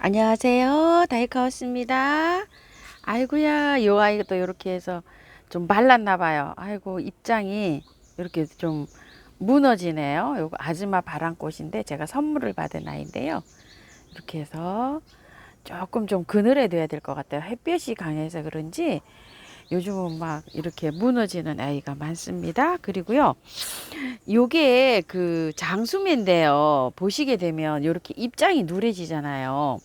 안녕하세요. 다이카우스입니다. 아이고야, 요 아이도 이렇게 해서 좀 말랐나 봐요. 아이고, 입장이 이렇게 좀 무너지네요. 요거 아즈마 바람꽃인데 제가 선물을 받은 아이인데요. 이렇게 해서 조금 좀 그늘에 둬야 될 것 같아요. 햇볕이 강해서 그런지 요즘은 막 이렇게 무너지는 아이가 많습니다. 그리고요, 요게 그 장수매인데요. 보시게 되면 이렇게 입장이 누래지잖아요.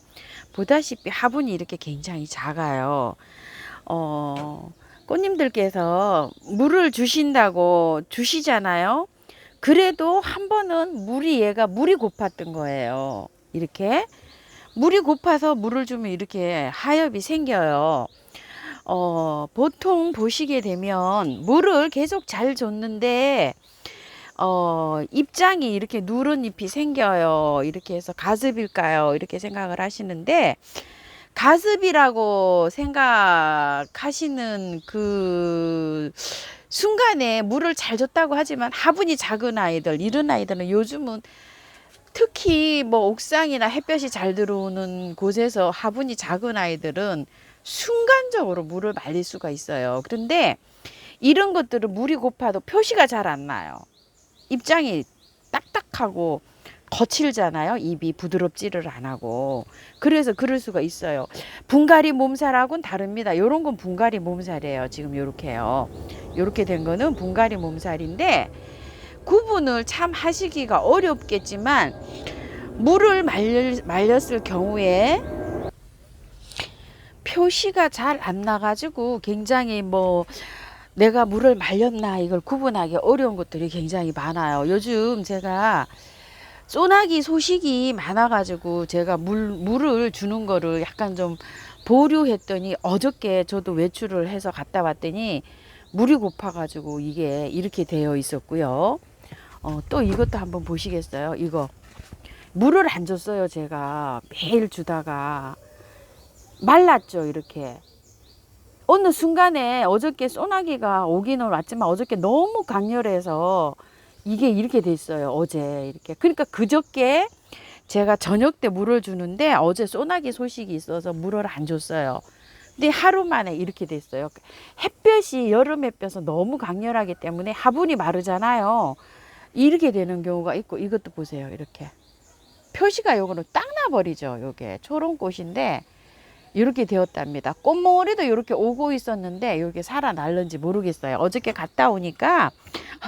보다시피 화분이 이렇게 굉장히 작아요. 어, 꽃님들께서 물을 주신다고 주시잖아요. 그래도 한 번은 물이 고팠던 거예요. 이렇게 물이 고파서 물을 주면 이렇게 하엽이 생겨요. 보통 보시게 되면 물을 계속 잘 줬는데 입장이 이렇게 누런 잎이 생겨요. 이렇게 해서 가습일까요? 이렇게 생각을 하시는데, 가습이라고 생각하시는 그 순간에 물을 잘 줬다고 하지만 화분이 작은 아이들, 이런 아이들은 요즘은 특히 뭐 옥상이나 햇볕이 잘 들어오는 곳에서 화분이 작은 아이들은 순간적으로 물을 말릴 수가 있어요. 그런데 이런 것들은 물이 고파도 표시가 잘 안 나요. 입장이 딱딱하고 거칠잖아요. 입이 부드럽지를 안 하고. 그래서 그럴 수가 있어요. 분갈이 몸살하고는 다릅니다. 요런 건 분갈이 몸살이에요. 지금 요렇게요. 요렇게 된 거는 분갈이 몸살인데 구분을 참 하시기가 어렵겠지만 물을 말렸을 경우에 표시가 잘 안 나가지고 굉장히 뭐 내가 물을 말렸나 이걸 구분하기 어려운 것들이 굉장히 많아요. 요즘 제가 소나기 소식이 많아가지고 제가 물을 주는 거를 약간 좀 보류했더니 어저께 저도 외출을 해서 갔다 왔더니 물이 고파가지고 이게 이렇게 되어 있었고요. 또 이것도 한번 보시겠어요? 이거 물을 안 줬어요. 제가 매일 주다가 말랐죠. 이렇게 어느 순간에 어저께 소나기가 오기는 왔지만 어저께 너무 강렬해서 이게 이렇게 됐어요. 어제 이렇게. 그러니까 그저께 제가 저녁 때 물을 주는데 어제 소나기 소식이 있어서 물을 안 줬어요. 근데 하루 만에 이렇게 됐어요. 햇볕이 여름 햇볕은 너무 강렬하기 때문에 화분이 마르잖아요. 이렇게 되는 경우가 있고 이것도 보세요. 이렇게 표시가 요거는 딱 나버리죠. 요게 초롱꽃인데 이렇게 되었답니다. 꽃몽오리도 이렇게 오고 있었는데 이게 살아날는지 모르겠어요. 어저께 갔다 오니까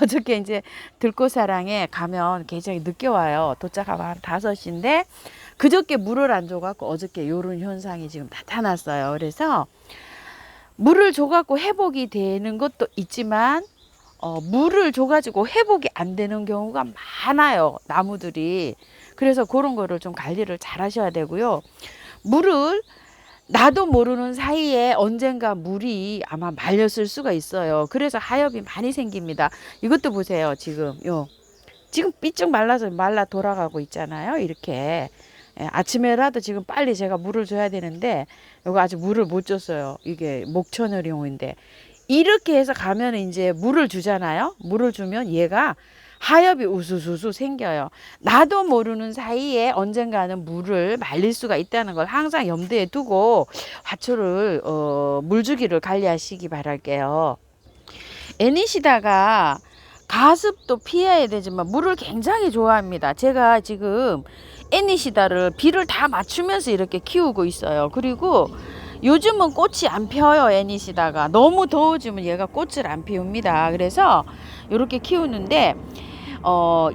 어저께 이제 들꽃사랑에 가면 굉장히 늦게 와요. 도착하면 한 5시인데 그저께 물을 안 줘갖고 어저께 이런 현상이 지금 나타났어요. 그래서 물을 줘갖고 회복이 되는 것도 있지만 물을 줘가지고 회복이 안 되는 경우가 많아요. 나무들이. 그래서 그런 거를 좀 관리를 잘 하셔야 되고요. 물을 나도 모르는 사이에 언젠가 물이 아마 말렸을 수가 있어요. 그래서 하엽이 많이 생깁니다. 이것도 보세요. 지금 삐쭉 말라 돌아가고 있잖아요. 이렇게. 아침에라도 지금 빨리 제가 물을 줘야 되는데 이거 아직 물을 못 줬어요. 이게 목천어룡인데 이렇게 해서 가면 이제 물을 주잖아요. 물을 주면 얘가 하엽이 우수수수 생겨요. 나도 모르는 사이에 언젠가는 물을 말릴 수가 있다는 걸 항상 염두에 두고 화초를 물주기를 관리하시기 바랄게요. 애니시다가 가습도 피해야 되지만 물을 굉장히 좋아합니다. 제가 지금 애니시다를 비를 다 맞추면서 이렇게 키우고 있어요. 그리고 요즘은 꽃이 안 펴요. 애니시다가 너무 더워지면 얘가 꽃을 안 피웁니다. 그래서 이렇게 키우는데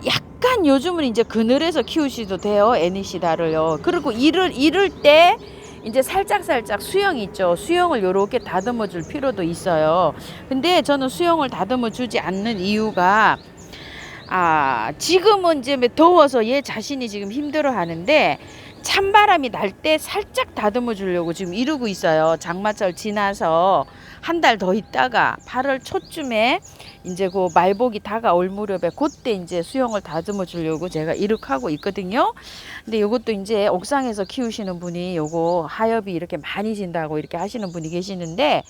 약간 요즘은 이제 그늘에서 키우시도 돼요. 애니시다를요. 그리고 이럴 때 이제 살짝 수영 있죠. 수영을 요렇게 다듬어 줄 필요도 있어요. 근데 저는 수영을 다듬어 주지 않는 이유가 지금은 이제 더워서 얘 자신이 지금 힘들어 하는데 찬바람이 날 때 살짝 다듬어 주려고 지금 이러고 있어요. 장마철 지나서 한 달 더 있다가 8월 초쯤에 이제 그 말복이 다가올 무렵에 그때 이제 수영을 다듬어 주려고 제가 이렇게 하고 있거든요. 근데 이것도 이제 옥상에서 키우시는 분이 요거 하엽이 이렇게 많이 진다고 이렇게 하시는 분이 계시는데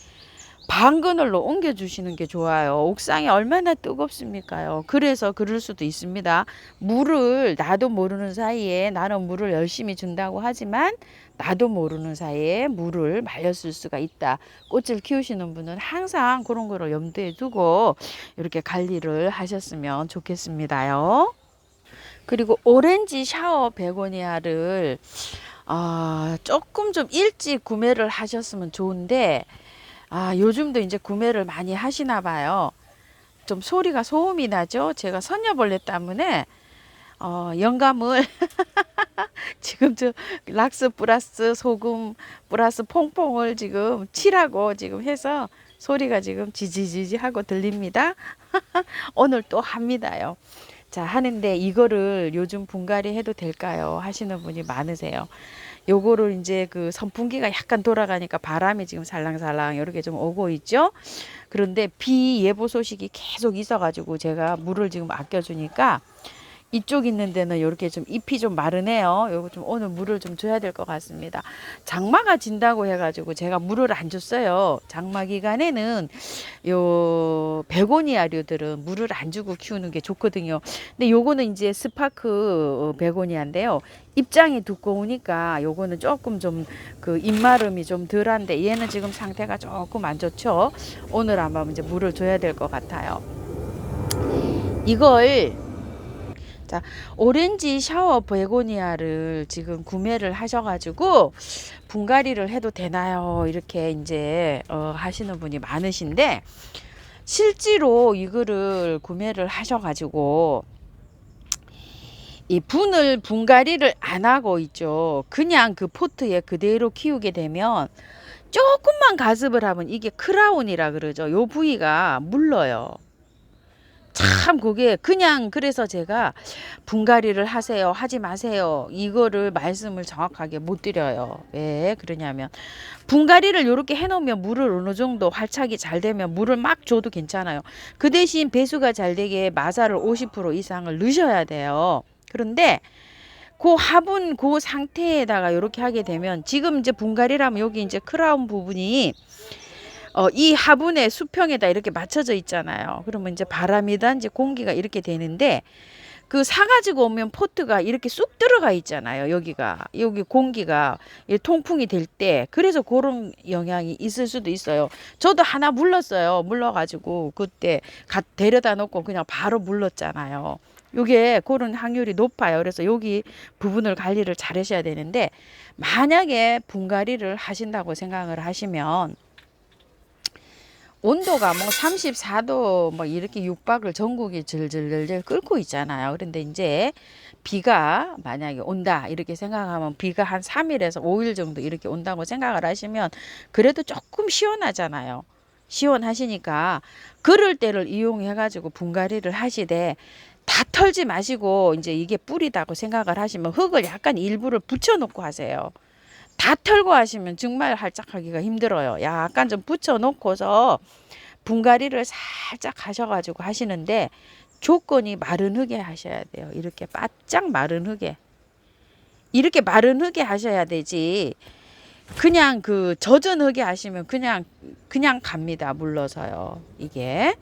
방그늘로 옮겨 주시는 게 좋아요. 옥상이 얼마나 뜨겁습니까요. 그래서 그럴 수도 있습니다. 물을 나도 모르는 사이에, 나는 물을 열심히 준다고 하지만 나도 모르는 사이에 물을 말렸을 수가 있다. 꽃을 키우시는 분은 항상 그런 거를 염두에 두고 이렇게 관리를 하셨으면 좋겠습니다요. 그리고 오렌지 샤워 베고니아를 조금 좀 일찍 구매를 하셨으면 좋은데, 요즘도 이제 구매를 많이 하시나 봐요. 좀 소리가 소음이 나죠? 제가 선녀벌레 때문에 영감을 지금 저 락스 플러스 소금 플러스 퐁퐁을 지금 칠하고 지금 해서 소리가 지금 지지지지 하고 들립니다. 오늘 또 합니다요. 자, 하는데 이거를 요즘 분갈이 해도 될까요? 하시는 분이 많으세요. 요거를 이제 그 선풍기가 약간 돌아가니까 바람이 지금 살랑살랑 이렇게 좀 오고 있죠. 그런데 비 예보 소식이 계속 있어가지고 제가 물을 지금 아껴주니까 이쪽 있는 데는 이렇게 좀 잎이 좀 마르네요. 요거 좀 오늘 물을 좀 줘야 될 것 같습니다. 장마가 진다고 해가지고 제가 물을 안 줬어요. 장마 기간에는 요 베고니아류들은 물을 안 주고 키우는 게 좋거든요. 근데 요거는 이제 스파크 베고니아인데요. 입장이 두꺼우니까 요거는 조금 좀 그 입마름이 좀 덜한데 얘는 지금 상태가 조금 안 좋죠. 오늘 아마 이제 물을 줘야 될 것 같아요. 이걸 자, 오렌지 샤워 베고니아를 지금 구매를 하셔가지고 분갈이를 해도 되나요? 이렇게 이제 하시는 분이 많으신데, 실제로 이거를 구매를 하셔가지고 이 분갈이를 안 하고 있죠. 그냥 그 포트에 그대로 키우게 되면 조금만 가습을 하면 이게 크라운이라 그러죠. 요 부위가 물러요. 참 그게 그냥 그래서 제가 분갈이를 하세요 하지 마세요 이거를 말씀을 정확하게 못 드려요. 왜 그러냐면 분갈이를 이렇게 해놓으면 물을 어느 정도 활착이 잘 되면 물을 막 줘도 괜찮아요. 그 대신 배수가 잘 되게 마사를 50% 이상을 넣으셔야 돼요. 그런데 그 화분 그 상태에다가 이렇게 하게 되면 지금 이제 분갈이라면 여기 이제 크라운 부분이 이 화분의 수평에다 이렇게 맞춰져 있잖아요. 그러면 이제 바람이든지 공기가 이렇게 되는데 그 사가지고 오면 포트가 이렇게 쑥 들어가 있잖아요. 여기 공기가 통풍이 될 때 그래서 그런 영향이 있을 수도 있어요. 저도 하나 물렀어요. 물러가지고 그때 데려다 놓고 그냥 바로 물렀잖아요. 요게 그런 확률이 높아요. 그래서 여기 부분을 관리를 잘 하셔야 되는데, 만약에 분갈이를 하신다고 생각을 하시면 온도가 뭐 34도 뭐 이렇게 육박을 전국이 질질질질 끓고 있잖아요. 그런데 이제 비가 만약에 온다 이렇게 생각하면 비가 한 3일에서 5일 정도 이렇게 온다고 생각을 하시면 그래도 조금 시원하잖아요. 시원하시니까 그럴 때를 이용해 가지고 분갈이를 하시되 다 털지 마시고 이제 이게 뿌리다고 생각을 하시면 흙을 약간 일부를 붙여 놓고 하세요. 다 털고 하시면 정말 할짝하기가 힘들어요. 약간 좀 붙여 놓고서 분갈이를 살짝 하셔가지고 하시는데 조건이 마른 흙에 하셔야 돼요. 이렇게 바짝 마른 흙에. 이렇게 마른 흙에 하셔야 되지. 그냥 그 젖은 흙에 하시면 그냥 갑니다. 물러서요. 이게.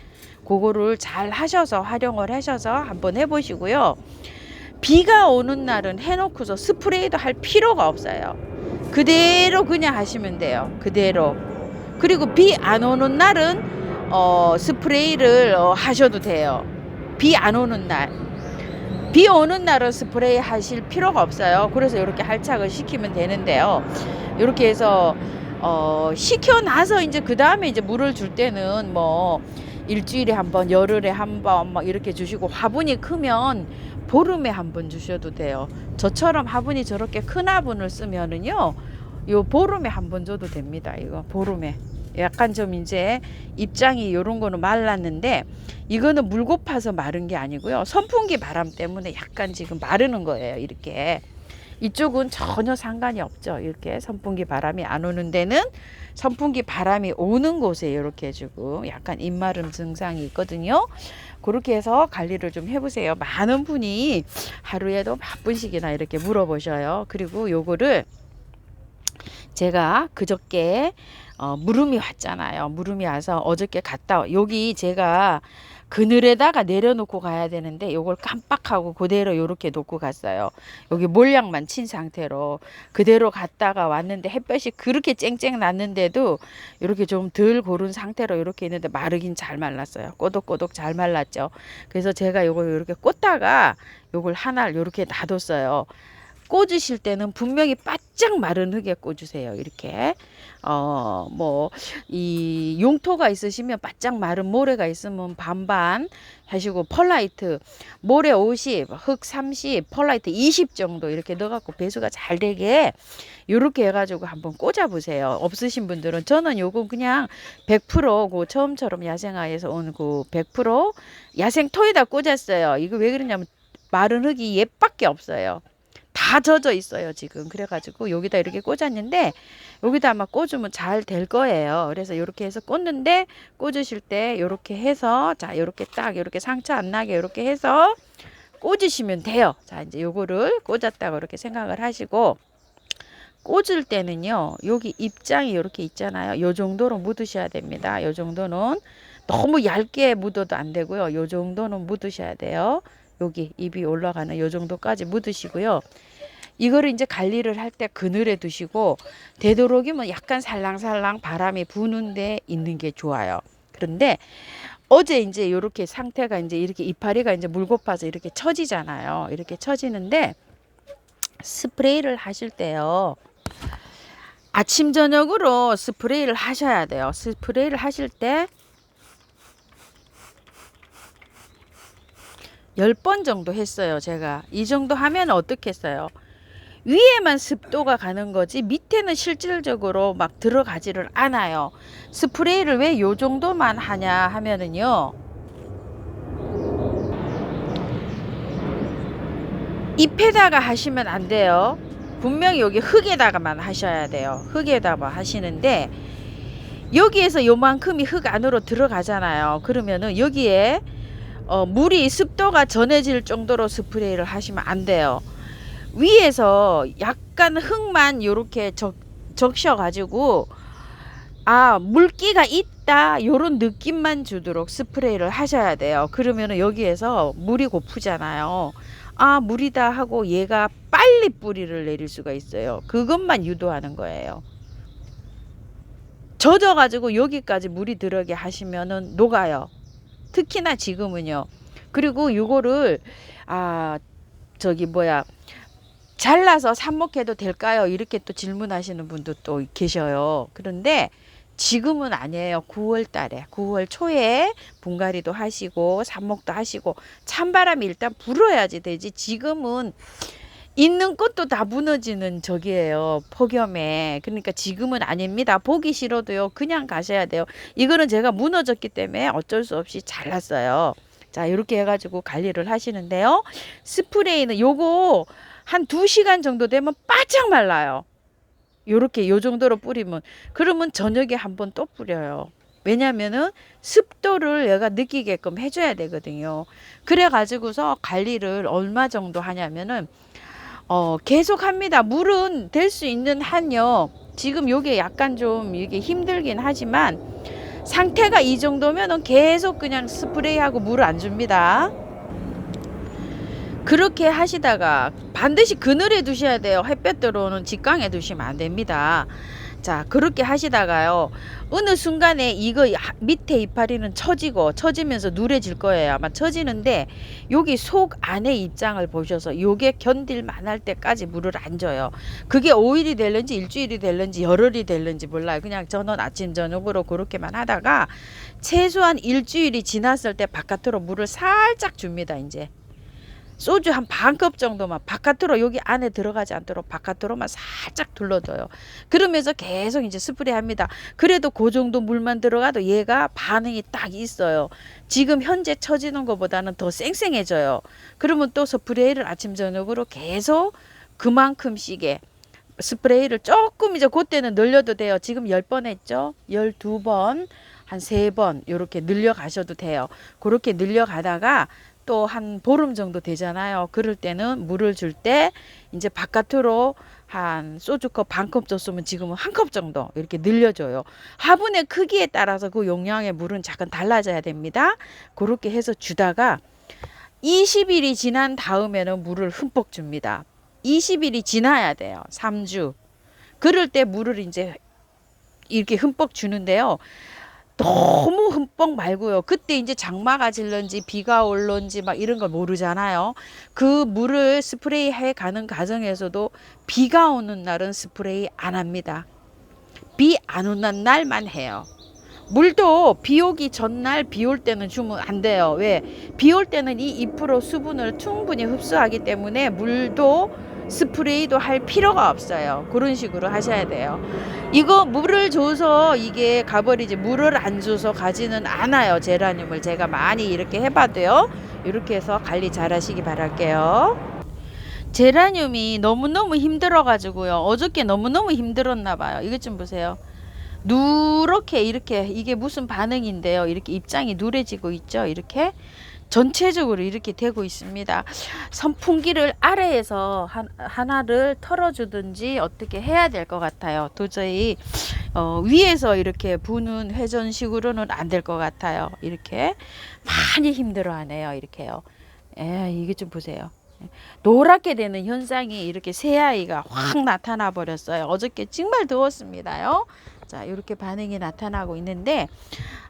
그거를 잘 하셔서 활용을 하셔서 한번 해보시고요. 비가 오는 날은 해놓고서 스프레이도 할 필요가 없어요. 그대로 그냥 하시면 돼요. 그대로. 그리고 비 안 오는 날은 스프레이를 하셔도 돼요. 비 안 오는 날. 비 오는 날은 스프레이 하실 필요가 없어요. 그래서 이렇게 할착을 시키면 되는데요. 이렇게 해서 시켜놔서 이제 그 다음에 이제 물을 줄 때는 뭐 일주일에 한 번, 열흘에 한 번 막 이렇게 주시고, 화분이 크면 보름에 한 번 주셔도 돼요. 저처럼 화분이 저렇게 큰 화분을 쓰면은요, 요 보름에 한 번 줘도 됩니다. 이거 보름에. 약간 좀 이제 입장이 요런 거는 말랐는데, 이거는 물 고파서 마른 게 아니고요. 선풍기 바람 때문에 약간 지금 마르는 거예요. 이렇게. 이쪽은 전혀 상관이 없죠. 이렇게 선풍기 바람이 안 오는 데는 선풍기 바람이 오는 곳에 이렇게 해주고 약간 입마름 증상이 있거든요. 그렇게 해서 관리를 좀 해보세요. 많은 분이 하루에도 몇 분씩이나 이렇게 물어보셔요. 그리고 요거를 제가 그저께 물음이 왔잖아요. 물음이 와서 어저께 여기 제가 그늘에다가 내려놓고 가야 되는데 요걸 깜빡하고 그대로 요렇게 놓고 갔어요. 여기 몰약만 친 상태로 그대로 갔다가 왔는데 햇볕이 그렇게 쨍쨍 났는데도 이렇게 좀 덜 고른 상태로 이렇게 있는데 마르긴 잘 말랐어요. 꼬독꼬독 잘 말랐죠. 그래서 제가 요걸 이렇게 꽂다가 요걸 하나를 이렇게 놔뒀어요. 꽂으실 때는 분명히 바짝 마른 흙에 꽂으세요. 이렇게 이 용토가 있으시면 바짝 마른 모래가 있으면 반반 하시고 펄라이트 모래 50, 흙 30, 펄라이트 20 정도 이렇게 넣어갖고 배수가 잘 되게 이렇게 해가지고 한번 꽂아 보세요. 없으신 분들은 저는 요거 그냥 100%그 처음처럼 야생화에서 온 그 100% 야생토에다 꽂았어요. 이거 왜 그러냐면 마른 흙이 얘밖에 없어요. 다 젖어 있어요 지금. 그래가지고 여기다 이렇게 꽂았는데 여기다 아마 꽂으면 잘 될 거예요. 그래서 이렇게 해서 꽂는데 꽂으실 때 이렇게 해서 자 이렇게 딱 이렇게 상처 안 나게 이렇게 해서 꽂으시면 돼요. 자 이제 요거를 꽂았다고 이렇게 생각을 하시고 꽂을 때는요 여기 입장이 이렇게 있잖아요. 요 정도로 묻으셔야 됩니다. 요 정도는 너무 얇게 묻어도 안 되고요. 요 정도는 묻으셔야 돼요. 여기 입이 올라가는 요 정도까지 묻으시고요. 이거를 이제 관리를 할 때 그늘에 두시고 되도록이면 약간 살랑살랑 바람이 부는 데 있는 게 좋아요. 그런데 어제 이제 이렇게 상태가 이제 이렇게 이파리가 이제 물 고파서 이렇게 처지잖아요. 이렇게 처지는데 스프레이를 하실 때요. 아침 저녁으로 스프레이를 하셔야 돼요. 스프레이를 하실 때 10번 정도 했어요. 제가 이 정도 하면 어떻겠어요? 위에만 습도가 가는 거지 밑에는 실질적으로 막 들어가지를 않아요. 스프레이를 왜 요 정도만 하냐 하면은요 잎에다가 하시면 안 돼요. 분명히 여기 흙에다가만 하셔야 돼요. 흙에다가 하시는데 여기에서 요만큼이 흙 안으로 들어가잖아요. 그러면은 여기에 물이 습도가 전해질 정도로 스프레이를 하시면 안 돼요. 위에서 약간 흙만 요렇게 적셔 가지고 물기가 있다 요런 느낌만 주도록 스프레이를 하셔야 돼요. 그러면은 여기에서 물이 고프잖아요. 물이다 하고 얘가 빨리 뿌리를 내릴 수가 있어요. 그것만 유도하는 거예요. 젖어 가지고 여기까지 물이 들어게 하시면은 녹아요. 특히나 지금은요. 그리고 요거를 잘라서 삽목해도 될까요? 이렇게 또 질문하시는 분도 또 계셔요. 그런데 지금은 아니에요. 9월 달에 9월 초에 분갈이도 하시고 삽목도 하시고 찬바람이 일단 불어야지 되지. 지금은 있는 것도 다 무너지는 저기예요. 폭염에. 그러니까 지금은 아닙니다. 보기 싫어도요. 그냥 가셔야 돼요. 이거는 제가 무너졌기 때문에 어쩔 수 없이 잘랐어요. 자, 이렇게 해가지고 관리를 하시는데요. 스프레이는 요거 한 2시간 정도 되면 바짝 말라요. 요렇게 요 정도로 뿌리면 그러면 저녁에 한번 또 뿌려요. 왜냐면은 습도를 얘가 느끼게끔 해줘야 되거든요. 그래 가지고서 관리를 얼마 정도 하냐면은 계속 합니다. 물은 될 수 있는 한요. 지금 요게 약간 좀 이게 힘들긴 하지만 상태가 이 정도면은 계속 그냥 스프레이하고 물을 안 줍니다. 그렇게 하시다가 반드시 그늘에 두셔야 돼요. 햇볕 들어오는 직광에 두시면 안 됩니다. 자, 그렇게 하시다가요. 어느 순간에 이거 밑에 이파리는 처지면서 누래질 거예요. 아마 처지는데 여기 속 안에 입장을 보셔서 요게 견딜 만할 때까지 물을 안 줘요. 그게 5일이 될는지 일주일이 될는지 열흘이 될는지 몰라요. 그냥 저는 아침 저녁으로 그렇게만 하다가 최소한 일주일이 지났을 때 바깥으로 물을 살짝 줍니다. 이제. 소주 한 반 컵 정도만 바깥으로 여기 안에 들어가지 않도록 바깥으로만 살짝 둘러줘요. 그러면서 계속 이제 스프레이 합니다. 그래도 그 정도 물만 들어가도 얘가 반응이 딱 있어요. 지금 현재 처지는 것보다는 더 쌩쌩해져요. 그러면 또 스프레이를 아침 저녁으로 계속 그만큼씩의 스프레이를 조금 이제 그때는 늘려도 돼요. 지금 10번 했죠. 12번 한 3번 이렇게 늘려 가셔도 돼요. 그렇게 늘려 가다가 또 한 보름 정도 되잖아요. 그럴 때는 물을 줄 때 이제 바깥으로 한 소주컵 반컵 줬으면 지금은 한 컵 정도 이렇게 늘려줘요. 화분의 크기에 따라서 그 용량의 물은 잠깐 달라져야 됩니다. 그렇게 해서 주다가 20일이 지난 다음에는 물을 흠뻑 줍니다. 20일이 지나야 돼요. 3주. 그럴 때 물을 이제 이렇게 흠뻑 주는데요. 너무 흠뻑 말고요. 그때 이제 장마가 질런지 비가 올런지 막 이런 걸 모르잖아요. 그 물을 스프레이 해 가는 과정에서도 비가 오는 날은 스프레이 안 합니다. 비 안 오는 날만 해요. 물도 비 오기 전날 비 올 때는 주면 안 돼요. 왜? 비 올 때는 이 2% 수분을 충분히 흡수하기 때문에 물도 스프레이도 할 필요가 없어요. 그런 식으로 하셔야 돼요. 이거 물을 줘서 이게 가버리지, 물을 안 줘서 가지는 않아요. 제라늄을 제가 많이 이렇게 해봐도요. 이렇게 해서 관리 잘 하시기 바랄게요. 제라늄이 너무너무 힘들어 가지고요. 어저께 너무너무 힘들었나 봐요. 이것 좀 보세요. 누렇게 이렇게, 이게 무슨 반응인데요. 이렇게 입장이 누래지고 있죠. 이렇게 전체적으로 이렇게 되고 있습니다. 선풍기를 아래에서 하나를 털어주든지 어떻게 해야 될 것 같아요. 도저히 위에서 이렇게 부는 회전식으로는 안 될 것 같아요. 이렇게 많이 힘들어하네요. 이렇게요. 이게 좀 보세요. 노랗게 되는 현상이 이렇게 새아이가 확 나타나 버렸어요. 어저께 정말 더웠습니다요. 자, 이렇게 반응이 나타나고 있는데,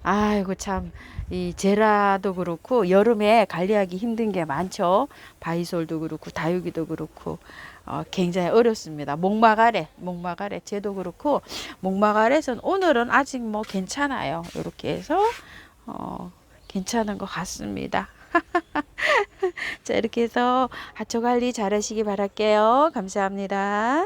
아이고 참, 이 제라도 그렇고 여름에 관리하기 힘든 게 많죠. 바이솔도 그렇고 다육이도 그렇고 굉장히 어렵습니다. 목마가래 쟤도 그렇고, 목마가래선 오늘은 아직 뭐 괜찮아요. 이렇게 해서 괜찮은 것 같습니다. 자, 이렇게 해서 하초 관리 잘 하시기 바랄게요. 감사합니다.